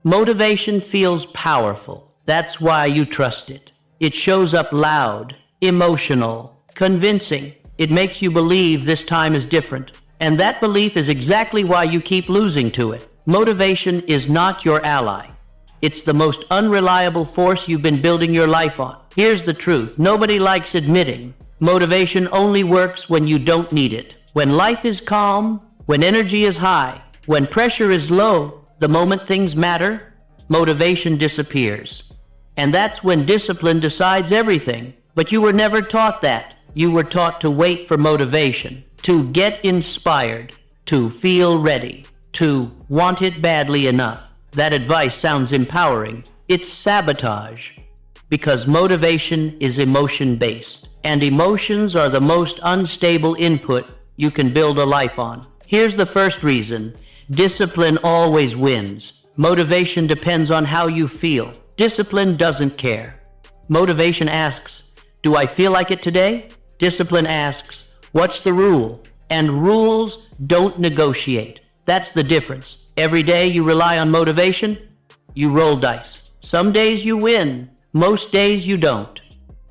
Motivation feels powerful. That's why you trust it. It shows up loud, emotional, convincing. It makes you believe this time is different. And that belief is exactly why you keep losing to it. Motivation is not your ally. It's the most unreliable force you've been building your life on. Here's the truth. Nobody likes admitting motivation only works when you don't need it. When life is calm, when energy is high, when pressure is low, the moment things matter, motivation disappears. And that's when discipline decides everything. But you were never taught that. You were taught to wait for motivation, to get inspired, to feel ready, to want it badly enough. That advice sounds empowering. It's sabotage. Because motivation is emotion-based, and emotions are the most unstable input you can build a life on. Here's the first reason. Discipline always wins. Motivation depends on how you feel. Discipline doesn't care. Motivation asks, do I feel like it today? Discipline asks, what's the rule? And rules don't negotiate. That's the difference. Every day you rely on motivation, you roll dice. Some days you win, most days you don't.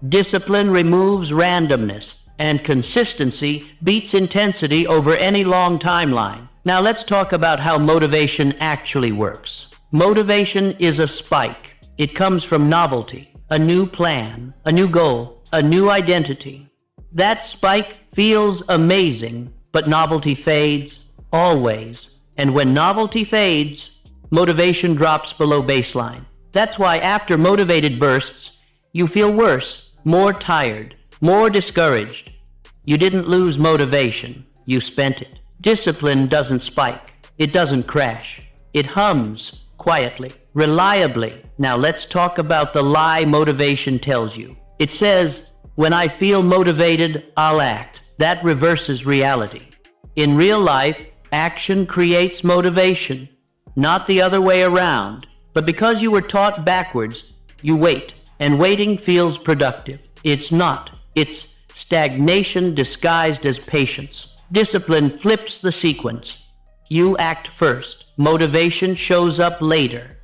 Discipline removes randomness, and consistency beats intensity over any long timeline. Now let's talk about how motivation actually works. Motivation is a spike. It comes from novelty, a new plan, a new goal, a new identity. That spike feels amazing, but novelty fades, always. And when novelty fades, motivation drops below baseline. That's why after motivated bursts, you feel worse, more tired, more discouraged. You didn't lose motivation, you spent it. Discipline doesn't spike, it doesn't crash. It hums quietly, reliably. Now let's talk about the lie motivation tells you. It says, when I feel motivated, I'll act. That reverses reality. In real life, action creates motivation, not the other way around. But because you were taught backwards, you wait, and waiting feels productive. It's not. It's stagnation disguised as patience. Discipline flips the sequence. You act first. Motivation shows up later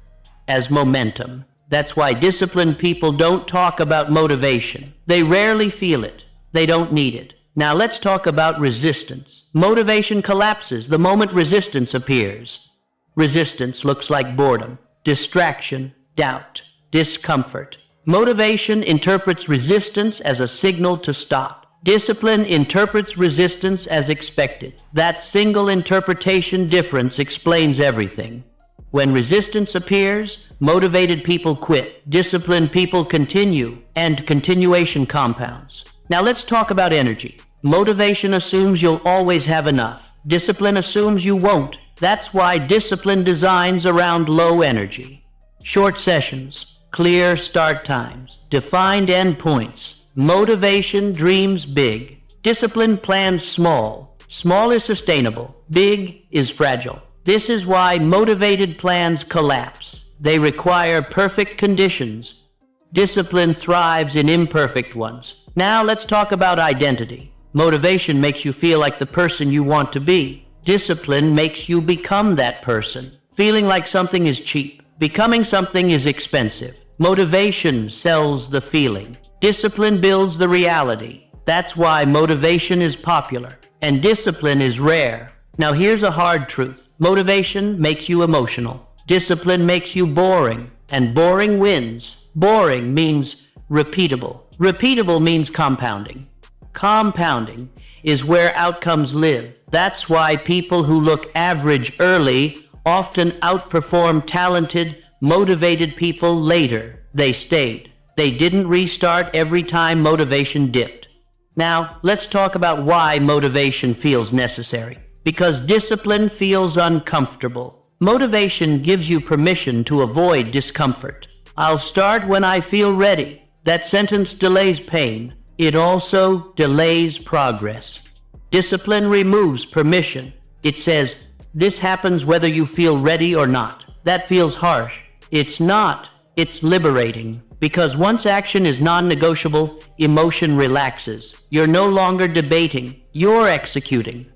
as momentum. That's why disciplined people don't talk about motivation. They rarely feel it. They don't need it. Now let's talk about resistance. Motivation collapses the moment resistance appears. Resistance looks like boredom, distraction, doubt, discomfort. Motivation interprets resistance as a signal to stop. Discipline interprets resistance as expected. That single interpretation difference explains everything. When resistance appears, motivated people quit. Disciplined people continue, and continuation compounds. Now let's talk about energy. Motivation assumes you'll always have enough. Discipline assumes you won't. That's why discipline designs around low energy. Short sessions, clear start times, defined endpoints. Motivation dreams big. Discipline plans small. Small is sustainable. Big is fragile. This is why motivated plans collapse. They require perfect conditions. Discipline thrives in imperfect ones. Now let's talk about identity. Motivation makes you feel like the person you want to be. Discipline makes you become that person. Feeling like something is cheap. Becoming something is expensive. Motivation sells the feeling. Discipline builds the reality. That's why motivation is popular and discipline is rare. Now here's a hard truth. Motivation makes you emotional. Discipline makes you boring, and boring wins. Boring means repeatable. Repeatable means compounding. Compounding is where outcomes live. That's why people who look average early often outperform talented, motivated people later. They stayed. They didn't restart every time motivation dipped. Now, let's talk about why motivation feels necessary. Because discipline feels uncomfortable. Motivation gives you permission to avoid discomfort. I'll start when I feel ready. That sentence delays pain. It also delays progress. Discipline removes permission. It says, this happens whether you feel ready or not. That feels harsh. It's not. It's liberating. Because once action is non-negotiable, emotion relaxes. You're no longer debating. You're executing.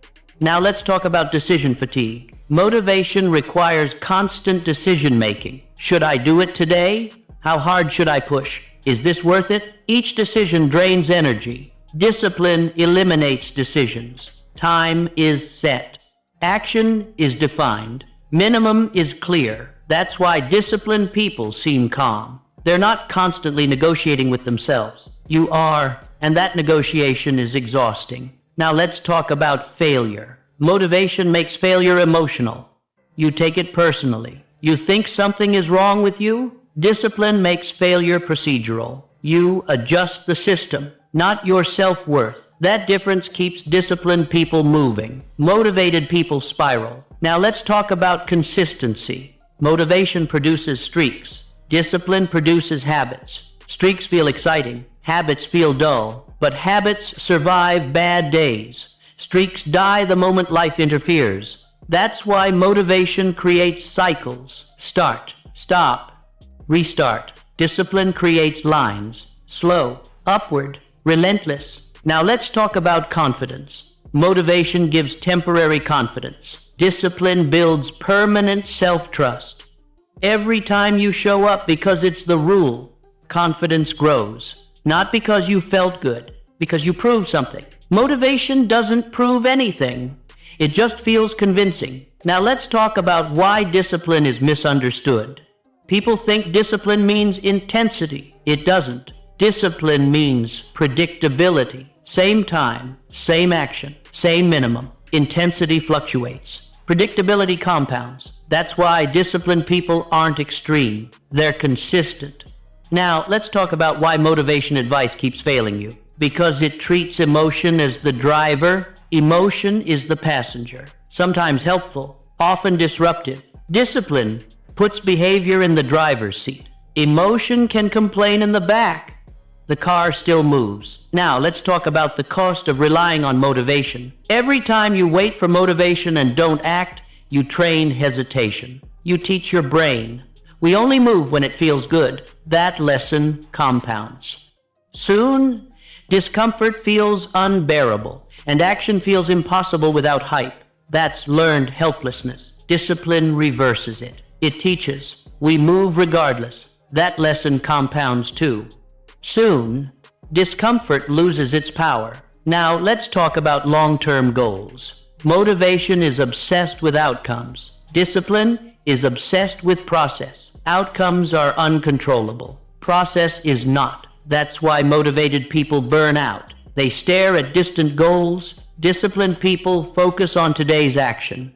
Now let's talk about decision fatigue. Motivation requires constant decision-making. Should I do it today? How hard should I push? Is this worth it? Each decision drains energy. Discipline eliminates decisions. Time is set. Action is defined. Minimum is clear. That's why disciplined people seem calm. They're not constantly negotiating with themselves. You are, and that negotiation is exhausting. Now let's talk about failure. Motivation makes failure emotional. You take it personally. You think something is wrong with you? Discipline makes failure procedural. You adjust the system, not your self-worth. That difference keeps disciplined people moving. Motivated people spiral. Now let's talk about consistency. Motivation produces streaks. Discipline produces habits. Streaks feel exciting. Habits feel dull. But habits survive bad days. Streaks die the moment life interferes. That's why motivation creates cycles. Start, stop, restart. Discipline creates lines. Slow, upward, relentless. Now let's talk about confidence. Motivation gives temporary confidence. Discipline builds permanent self-trust. Every time you show up because it's the rule, confidence grows. Not because you felt good, because you proved something. Motivation doesn't prove anything. It just feels convincing. Now let's talk about why discipline is misunderstood. People think discipline means intensity. It doesn't. Discipline means predictability. Same time, same action, same minimum. Intensity fluctuates. Predictability compounds. That's why disciplined people aren't extreme. They're consistent. Now, let's talk about why motivation advice keeps failing you. Because it treats emotion as the driver, emotion is the passenger. Sometimes helpful, often disruptive. Discipline puts behavior in the driver's seat. Emotion can complain in the back. The car still moves. Now, let's talk about the cost of relying on motivation. Every time you wait for motivation and don't act, you train hesitation. You teach your brain. We only move when it feels good. That lesson compounds. Soon, discomfort feels unbearable, and action feels impossible without hype. That's learned helplessness. Discipline reverses it. It teaches we move regardless. That lesson compounds too. Soon, discomfort loses its power. Now, let's talk about long-term goals. Motivation is obsessed with outcomes. Discipline is obsessed with process. Outcomes are uncontrollable. Process is not. That's why motivated people burn out. They stare at distant goals. Disciplined people focus on today's action.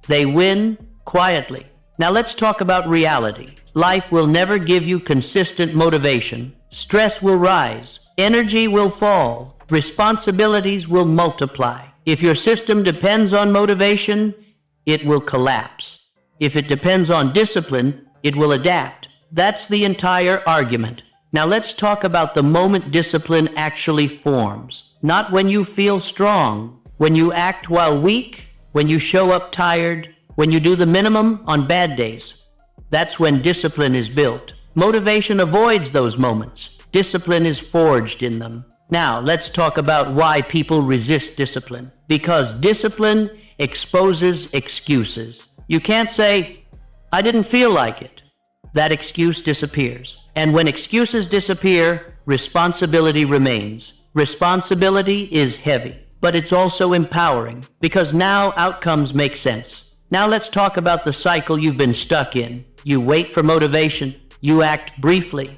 They win quietly. Now let's talk about reality. Life will never give you consistent motivation. Stress will rise. Energy will fall. Responsibilities will multiply. If your system depends on motivation, it will collapse. If it depends on discipline, it will adapt. That's the entire argument. Now let's talk about the moment discipline actually forms. Not when you feel strong, when you act while weak, when you show up tired, when you do the minimum on bad days. That's when discipline is built. Motivation avoids those moments. Discipline is forged in them. Now, let's talk about why people resist discipline. Because discipline exposes excuses. You can't say, I didn't feel like it. That excuse disappears. And when excuses disappear, responsibility remains. Responsibility is heavy, but it's also empowering because now outcomes make sense. Now let's talk about the cycle you've been stuck in. You wait for motivation. You act briefly.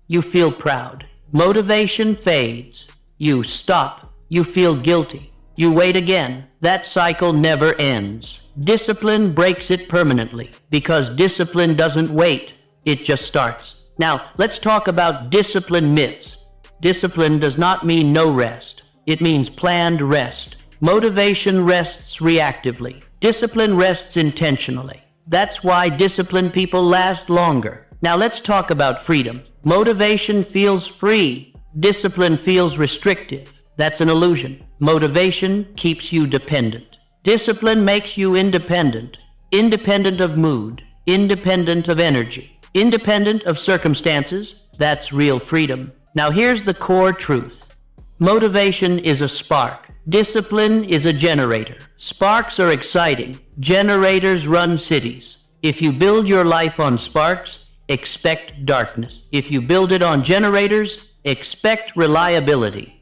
You feel proud. Motivation fades. You stop. You feel guilty. You wait again. That cycle never ends. Discipline breaks it permanently because discipline doesn't wait. It just starts. Now, let's talk about discipline myths. Discipline does not mean no rest. It means planned rest. Motivation rests reactively. Discipline rests intentionally. That's why disciplined people last longer. Now let's talk about freedom. Motivation feels free. Discipline feels restrictive. That's an illusion. Motivation keeps you dependent. Discipline makes you independent. Independent of mood. Independent of energy. Independent of circumstances. That's real freedom. Now here's the core truth. Motivation is a spark. Discipline is a generator. Sparks are exciting. Generators run cities. If you build your life on sparks, expect darkness. If you build it on generators, expect reliability.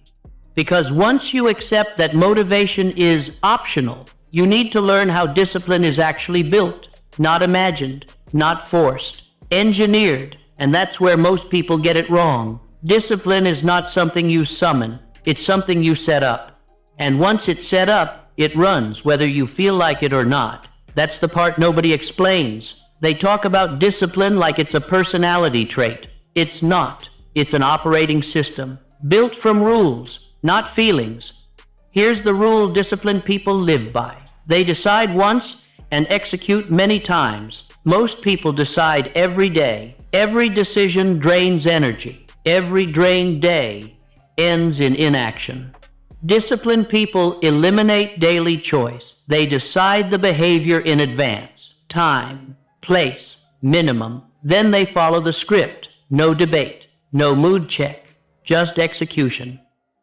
Because once you accept that motivation is optional, you need to learn how discipline is actually built, not imagined, not forced, engineered, and that's where most people get it wrong. Discipline is not something you summon, it's something you set up. And once it's set up, it runs whether you feel like it or not. That's the part nobody explains. They talk about discipline like it's a personality trait. It's not. It's an operating system, built from rules, not feelings. Here's the rule disciplined people live by. They decide once and execute many times. Most people decide every day. Every decision drains energy. Every drained day ends in inaction. Disciplined people eliminate daily choice. They decide the behavior in advance. Time, place, minimum. Then they follow the script. No debate, no mood check, just execution.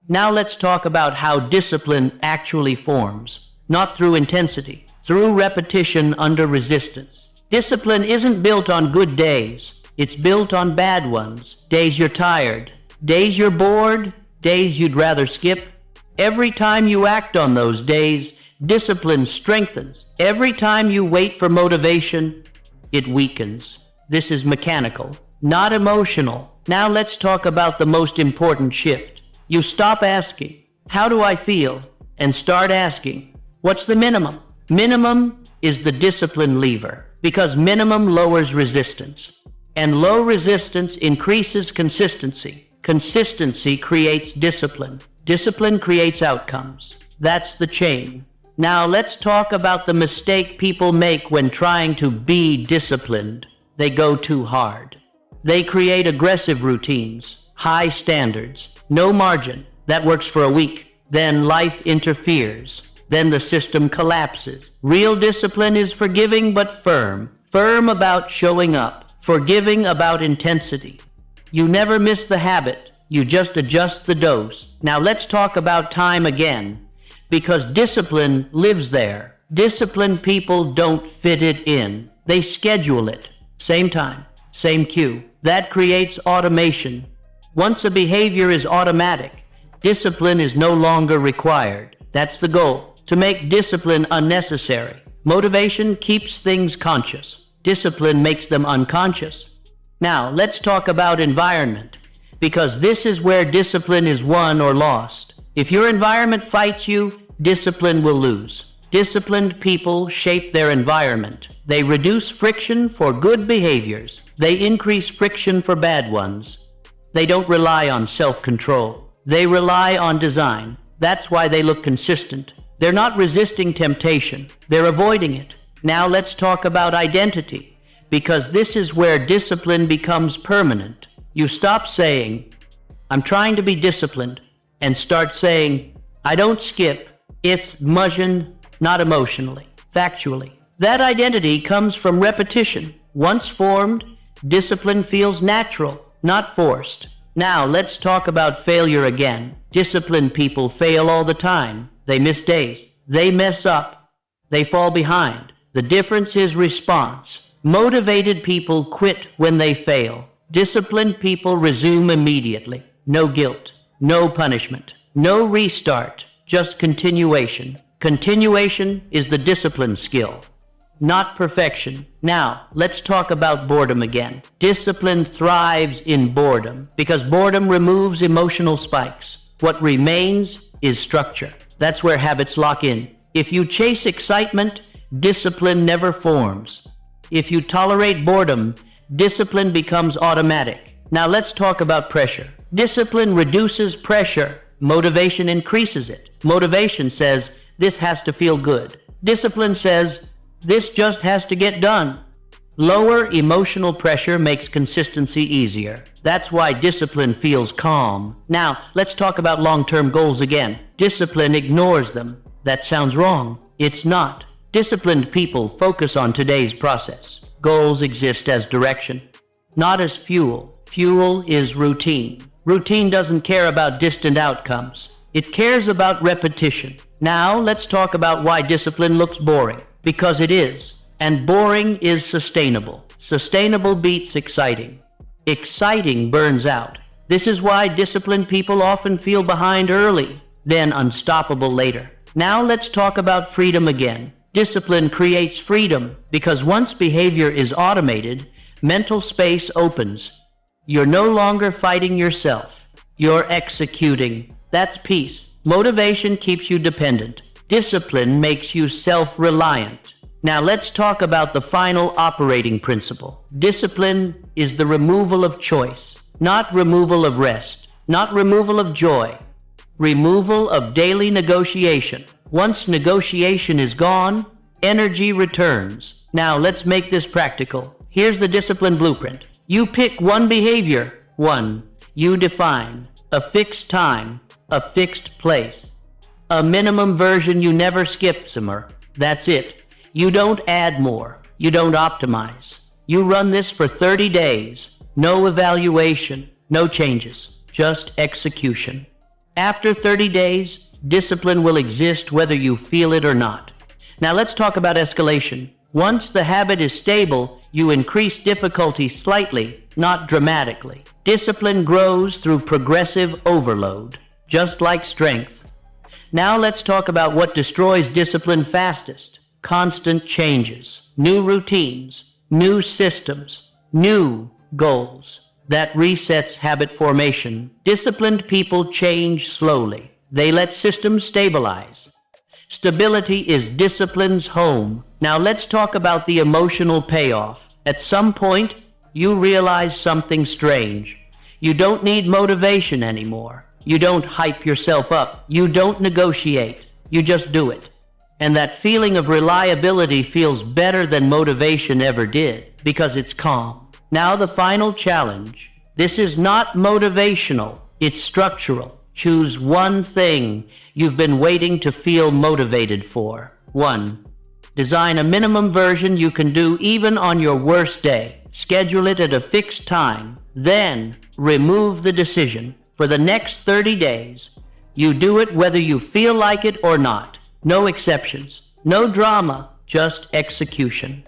Now let's talk about how discipline actually forms. Not through intensity, through repetition under resistance. Discipline isn't built on good days. It's built on bad ones. Days you're tired, days you're bored, days you'd rather skip. Every time you act on those days, discipline strengthens. Every time you wait for motivation, it weakens. This is mechanical, not emotional. Now let's talk about the most important shift. You stop asking, how do I feel? And start asking, what's the minimum? Minimum is the discipline lever, because minimum lowers resistance. And low resistance increases consistency. Consistency creates discipline. Discipline creates outcomes. That's the chain. Now let's talk about the mistake people make when trying to be disciplined. They go too hard. They create aggressive routines, high standards, no margin. That works for a week. Then life interferes. Then the system collapses. Real discipline is forgiving but firm. Firm about showing up. Forgiving about intensity. You never miss the habit. You just adjust the dose. Now let's talk about time again. Because discipline lives there. Disciplined people don't fit it in. They schedule it. Same time, same cue. That creates automation. Once a behavior is automatic, discipline is no longer required. That's the goal, to make discipline unnecessary. Motivation keeps things conscious. Discipline makes them unconscious. Now, let's talk about environment, because this is where discipline is won or lost. If your environment fights you, discipline will lose. Disciplined people shape their environment. They reduce friction for good behaviors. They increase friction for bad ones. They don't rely on self-control. They rely on design. That's why they look consistent. They're not resisting temptation. They're avoiding it. Now let's talk about identity, because this is where discipline becomes permanent. You stop saying, I'm trying to be disciplined, and start saying, I don't skip. It's emotion, not emotionally, factually. That identity comes from repetition. Once formed, discipline feels natural, not forced. Now let's talk about failure again. Disciplined people fail all the time. They miss days. They mess up. They fall behind. The difference is response. Motivated people quit when they fail. Disciplined people resume immediately. No guilt, no punishment, no restart, just continuation. Continuation is the discipline skill, not perfection. Now, let's talk about boredom again. Discipline thrives in boredom because boredom removes emotional spikes. What remains is structure. That's where habits lock in. If you chase excitement, discipline never forms. If you tolerate boredom, discipline becomes automatic. Now let's talk about pressure. Discipline reduces pressure. Motivation increases it. Motivation says, this has to feel good. Discipline says, this just has to get done. Lower emotional pressure makes consistency easier. That's why discipline feels calm. Now, let's talk about long-term goals again. Discipline ignores them. That sounds wrong. It's not. Disciplined people focus on today's process. Goals exist as direction, not as fuel. Fuel is routine. Routine doesn't care about distant outcomes. It cares about repetition. Now, let's talk about why discipline looks boring. Because it is. And boring is sustainable. Sustainable beats exciting. Exciting burns out. This is why disciplined people often feel behind early, then unstoppable later. Now let's talk about freedom again. Discipline creates freedom because once behavior is automated, mental space opens. You're no longer fighting yourself. You're executing. That's peace. Motivation keeps you dependent. Discipline makes you self-reliant. Now let's talk about the final operating principle. Discipline is the removal of choice, not removal of rest, not removal of joy, removal of daily negotiation. Once negotiation is gone, energy returns. Now let's make this practical. Here's the discipline blueprint. You pick one behavior. One. You define a fixed time, a fixed place, a minimum version you never skip, Simmer. That's it. You don't add more. You don't optimize. You run this for 30 days. No evaluation, no changes, just execution. After 30 days, discipline will exist whether you feel it or not. Now let's talk about escalation. Once the habit is stable, you increase difficulty slightly, not dramatically. Discipline grows through progressive overload, just like strength. Now let's talk about what destroys discipline fastest. Constant changes, new routines, new systems, new goals. That resets habit formation. Disciplined people change slowly. They let systems stabilize. Stability is discipline's home. Now let's talk about the emotional payoff. At some point, you realize something strange. You don't need motivation anymore. You don't hype yourself up. You don't negotiate. You just do it. And that feeling of reliability feels better than motivation ever did because it's calm. Now the final challenge. This is not motivational. It's structural. Choose one thing you've been waiting to feel motivated for. 1. Design a minimum version you can do even on your worst day. Schedule it at a fixed time. Then remove the decision. For the next 30 days, you do it whether you feel like it or not. No exceptions, no drama, just execution.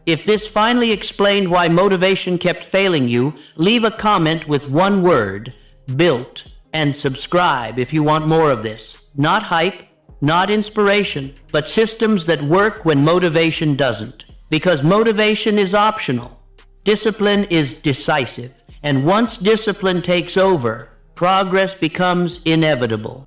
If this finally explained why motivation kept failing you, leave a comment with one word, built, and subscribe if you want more of this. Not hype, not inspiration, but systems that work when motivation doesn't. Because motivation is optional. Discipline is decisive. And once discipline takes over, progress becomes inevitable.